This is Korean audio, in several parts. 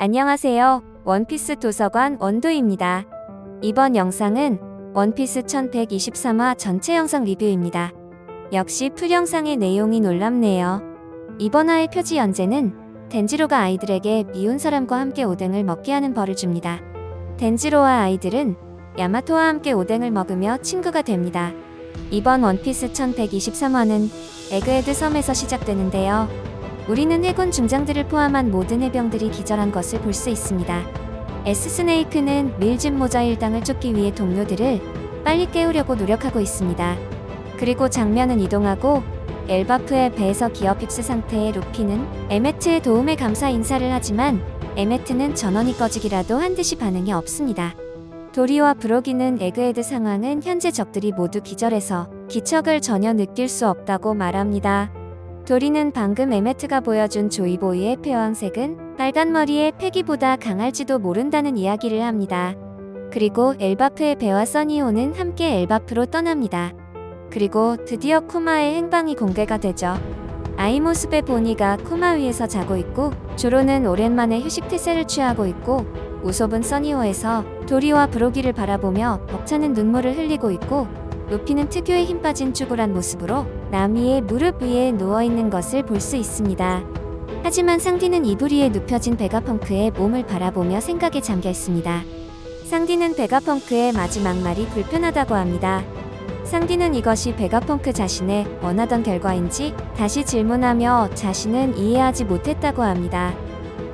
안녕하세요. 원피스 도서관 원도입니다. 이번 영상은 원피스 1123화 전체 영상 리뷰입니다. 역시 풀영상의 내용이 놀랍네요. 이번 화의 표지 연재는 덴지로가 아이들에게 미운 사람과 함께 오뎅을 먹게 하는 벌을 줍니다. 덴지로와 아이들은 야마토와 함께 오뎅을 먹으며 친구가 됩니다. 이번 원피스 1123화는 에그헤드 섬에서 시작되는데요. 우리는 해군 중장들을 포함한 모든 해병들이 기절한 것을 볼 수 있습니다. 스네이크는 밀짚 모자 일당을 쫓기 위해 동료들을 빨리 깨우려고 노력하고 있습니다. 그리고 장면은 이동하고 엘바프의 배에서 기어 핍스 상태의 루피는 에메트의 도움에 감사 인사를 하지만 에메트는 전원이 꺼지기라도 한 듯이 반응이 없습니다. 도리와 브로기는 에그헤드 상황은 현재 적들이 모두 기절해서 기척을 전혀 느낄 수 없다고 말합니다. 도리는 방금 에메트가 보여준 조이보이의 폐왕색은 빨간 머리의 패기보다 강할지도 모른다는 이야기를 합니다. 그리고 엘바프의 배와 써니오는 함께 엘바프로 떠납니다. 그리고 드디어 쿠마의 행방이 공개가 되죠. 아이 모습의 보니가 쿠마 위에서 자고 있고 조로는 오랜만에 휴식 태세를 취하고 있고 우솝은 써니오에서 도리와 브로기를 바라보며 벅차는 눈물을 흘리고 있고 루피는 특유의 힘 빠진 쭈그란 모습으로 나미의 무릎 위에 누워있는 것을 볼 수 있습니다. 하지만 상디는 이불 위에 눕혀진 베가펑크의 몸을 바라보며 생각에 잠겨 있습니다. 상디는 베가펑크의 마지막 말이 불편하다고 합니다. 상디는 이것이 베가펑크 자신의 원하던 결과인지 다시 질문하며 자신은 이해하지 못했다고 합니다.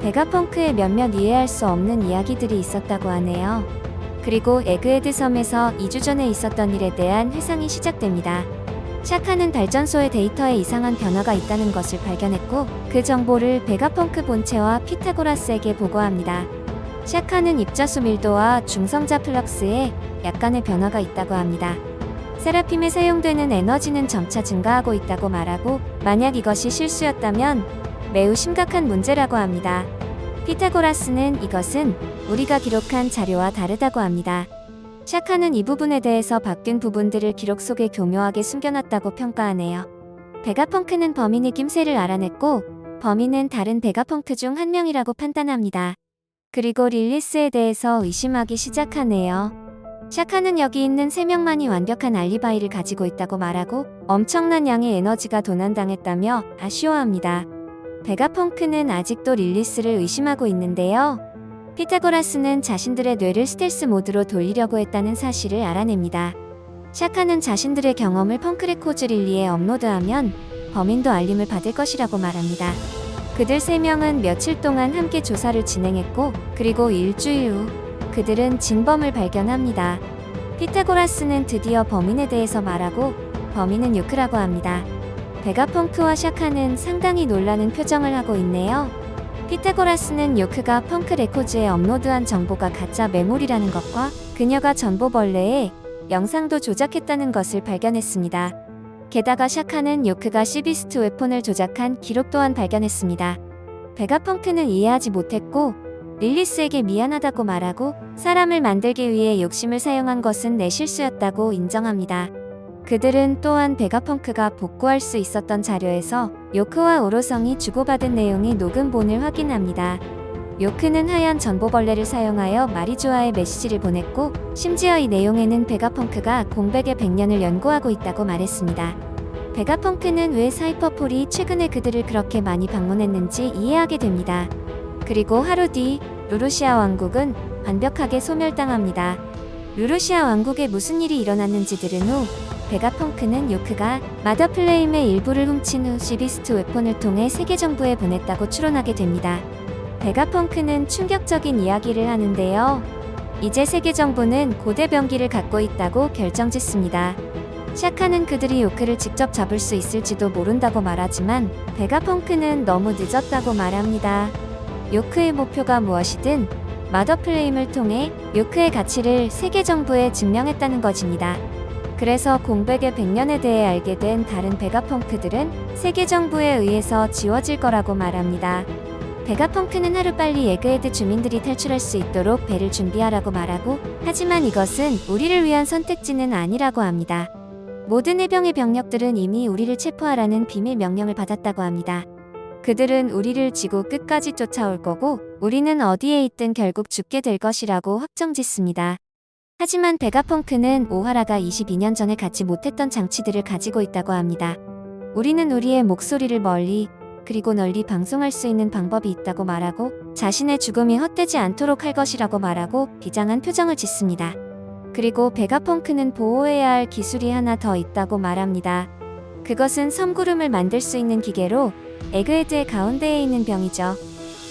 베가펑크의 몇몇 이해할 수 없는 이야기들이 있었다고 하네요. 그리고 에그헤드 섬에서 2주 전에 있었던 일에 대한 회상이 시작됩니다. 샤카는 발전소의 데이터에 이상한 변화가 있다는 것을 발견했고 그 정보를 베가펑크 본체와 피타고라스에게 보고합니다. 샤카는 입자수 밀도와 중성자 플럭스에 약간의 변화가 있다고 합니다. 세라핌에 사용되는 에너지는 점차 증가하고 있다고 말하고 만약 이것이 실수였다면 매우 심각한 문제라고 합니다. 피타고라스는 이것은 우리가 기록한 자료와 다르다고 합니다. 샤카는 이 부분에 대해서 바뀐 부분들을 기록 속에 교묘하게 숨겨놨다고 평가하네요. 베가펑크는 범인의 낌새를 알아냈고 범인은 다른 베가펑크 중 한 명이라고 판단합니다. 그리고 릴리스에 대해서 의심하기 시작하네요. 샤카는 여기 있는 3명만이 완벽한 알리바이를 가지고 있다고 말하고 엄청난 양의 에너지가 도난당했다며 아쉬워합니다. 베가펑크는 아직도 릴리스를 의심하고 있는데요. 피타고라스는 자신들의 뇌를 스텔스 모드로 돌리려고 했다는 사실을 알아냅니다. 샤카는 자신들의 경험을 펑크레코즈 릴리에 업로드하면 범인도 알림을 받을 것이라고 말합니다. 그들 3명은 며칠 동안 함께 조사를 진행했고 그리고 일주일 후 그들은 진범을 발견합니다. 피타고라스는 드디어 범인에 대해서 말하고 범인은 요크라고 합니다. 베가펑크와 샤카는 상당히 놀라는 표정을 하고 있네요. 피타고라스는 요크가 펑크 레코즈에 업로드한 정보가 가짜 메모리라는 것과 그녀가 전보벌레에 영상도 조작했다는 것을 발견했습니다. 게다가 샤카는 요크가 시비스트 웨폰을 조작한 기록 또한 발견했습니다. 베가펑크는 이해하지 못했고 릴리스에게 미안하다고 말하고 사람을 만들기 위해 욕심을 사용한 것은 내 실수였다고 인정합니다. 그들은 또한 베가펑크가 복구할 수 있었던 자료에서 요크와 오로성이 주고받은 내용이 녹음본을 확인합니다. 요크는 하얀 전보벌레를 사용하여 마리조아에 메시지를 보냈고 심지어 이 내용에는 베가펑크가 공백의 100년을 연구하고 있다고 말했습니다. 베가펑크는 왜 사이퍼폴이 최근에 그들을 그렇게 많이 방문했는지 이해하게 됩니다. 그리고 하루 뒤 루루시아 왕국은 완벽하게 소멸당합니다. 루루시아 왕국에 무슨 일이 일어났는지 들은 후 베가펑크는 요크가 마더플레임의 일부를 훔친 후 시비스트 웨폰을 통해 세계 정부에 보냈다고 추론하게 됩니다. 베가펑크는 충격적인 이야기를 하는데요. 이제 세계 정부는 고대 병기를 갖고 있다고 결정짓습니다. 샤카는 그들이 요크를 직접 잡을 수 있을지도 모른다고 말하지만 베가펑크는 너무 늦었다고 말합니다. 요크의 목표가 무엇이든 마더플레임을 통해 요크의 가치를 세계 정부에 증명했다는 것입니다. 그래서 공백의 100년에 대해 알게 된 다른 베가펑크들은 세계 정부에 의해서 지워질 거라고 말합니다. 베가펑크는 하루빨리 에그헤드 주민들이 탈출할 수 있도록 배를 준비하라고 말하고 하지만 이것은 우리를 위한 선택지는 아니라고 합니다. 모든 해병의 병력들은 이미 우리를 체포하라는 비밀 명령을 받았다고 합니다. 그들은 우리를 지구 끝까지 쫓아올 거고 우리는 어디에 있든 결국 죽게 될 것이라고 확정짓습니다. 하지만 베가펑크는 오하라가 22년 전에 갖지 못했던 장치들을 가지고 있다고 합니다. 우리는 우리의 목소리를 멀리 그리고 널리 방송할 수 있는 방법이 있다고 말하고 자신의 죽음이 헛되지 않도록 할 것이라고 말하고 비장한 표정을 짓습니다. 그리고 베가펑크는 보호해야 할 기술이 하나 더 있다고 말합니다. 그것은 섬구름을 만들 수 있는 기계로 에그헤드의 가운데에 있는 병이죠.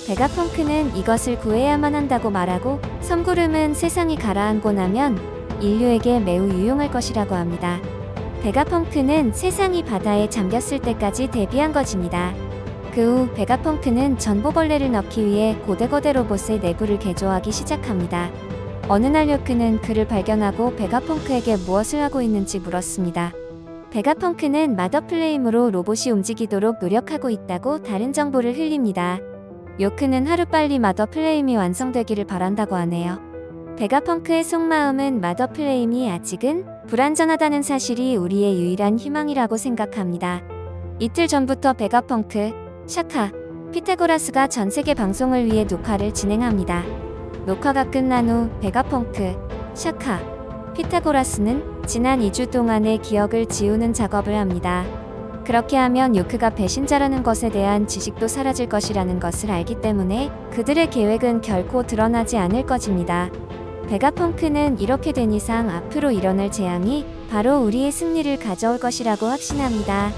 베가펑크는 이것을 구해야만 한다고 말하고 섬구름은 세상이 가라앉고 나면 인류에게 매우 유용할 것이라고 합니다. 베가펑크는 세상이 바다에 잠겼을 때까지 대비한 것입니다. 그 후 베가펑크는 전보벌레를 넣기 위해 고대거대 로봇의 내부를 개조하기 시작합니다. 어느 날 료크는 그를 발견하고 베가펑크에게 무엇을 하고 있는지 물었습니다. 베가펑크는 마더플레임으로 로봇이 움직이도록 노력하고 있다고 다른 정보를 흘립니다. 요크는 하루빨리 마더플레임이 완성되기를 바란다고 하네요. 베가펑크의 속마음은 마더플레임이 아직은 불완전하다는 사실이 우리의 유일한 희망이라고 생각합니다. 이틀 전부터 베가펑크, 샤카, 피타고라스가 전세계 방송을 위해 녹화를 진행합니다. 녹화가 끝난 후 베가펑크, 샤카, 피타고라스는 지난 2주 동안의 기억을 지우는 작업을 합니다. 그렇게 하면 요크가 배신자라는 것에 대한 지식도 사라질 것이라는 것을 알기 때문에 그들의 계획은 결코 드러나지 않을 것입니다. 베가펑크는 이렇게 된 이상 앞으로 일어날 재앙이 바로 우리의 승리를 가져올 것이라고 확신합니다.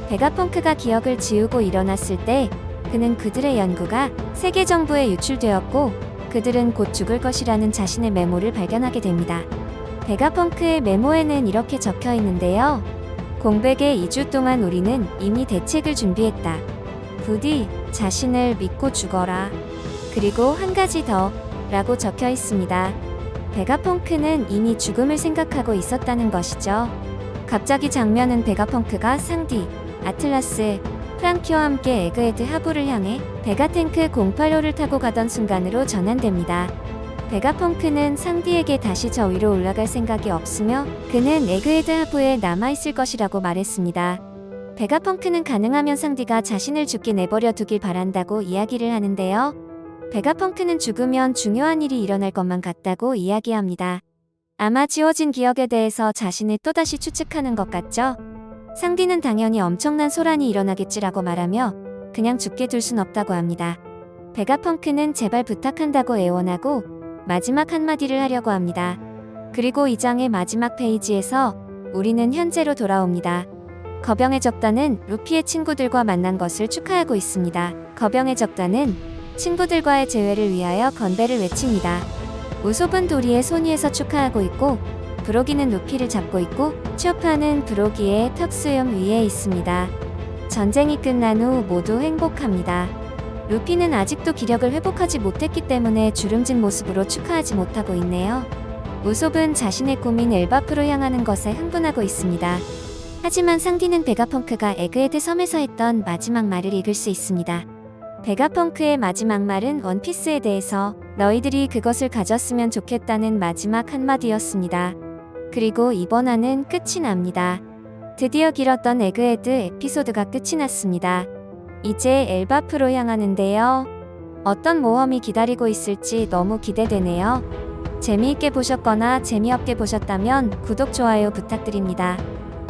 베가펑크가 기억을 지우고 일어났을 때 그는 그들의 연구가 세계 정부에 유출되었고 그들은 곧 죽을 것이라는 자신의 메모를 발견하게 됩니다. 베가펑크의 메모에는 이렇게 적혀 있는데요. 공백의 2주 동안 우리는 이미 대책을 준비했다. 부디 자신을 믿고 죽어라. 그리고 한 가지 더 라고 적혀 있습니다. 베가펑크는 이미 죽음을 생각하고 있었다는 것이죠. 갑자기 장면은 베가펑크가 상디, 아틀라스, 프랑키와 함께 에그헤드 하부를 향해 베가탱크 085를 타고 가던 순간으로 전환됩니다. 베가펑크는 상디에게 다시 저 위로 올라갈 생각이 없으며 그는 에그헤드 하부에 남아있을 것이라고 말했습니다. 베가펑크는 가능하면 상디가 자신을 죽게 내버려 두길 바란다고 이야기를 하는데요. 베가펑크는 죽으면 중요한 일이 일어날 것만 같다고 이야기합니다. 아마 지워진 기억에 대해서 자신을 또다시 추측하는 것 같죠? 상디는 당연히 엄청난 소란이 일어나겠지라고 말하며 그냥 죽게 둘 순 없다고 합니다. 베가펑크는 제발 부탁한다고 애원하고 마지막 한마디를 하려고 합니다. 그리고 이 장의 마지막 페이지에서 우리는 현재로 돌아옵니다. 거병의 적단은 루피의 친구들과 만난 것을 축하하고 있습니다. 거병의 적단은 친구들과의 재회를 위하여 건배를 외칩니다. 우솝은 도리의 손위에서 축하하고 있고 브로기는 루피를 잡고 있고 츄파는 브로기의 턱수염 위에 있습니다. 전쟁이 끝난 후 모두 행복합니다. 루피는 아직도 기력을 회복하지 못했기 때문에 주름진 모습으로 축하하지 못하고 있네요. 우솝은 자신의 꿈인 엘바프로 향하는 것에 흥분하고 있습니다. 하지만 상디는 베가펑크가 에그헤드 섬에서 했던 마지막 말을 읽을 수 있습니다. 베가펑크의 마지막 말은 원피스에 대해서 너희들이 그것을 가졌으면 좋겠다는 마지막 한마디였습니다. 그리고 이번 화는 끝이 납니다. 드디어 길었던 에그헤드 에피소드가 끝이 났습니다. 이제 엘바프로 향하는데요. 어떤 모험이 기다리고 있을지 너무 기대되네요. 재미있게 보셨거나 재미없게 보셨다면 구독, 좋아요 부탁드립니다.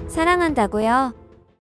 사랑한다고요.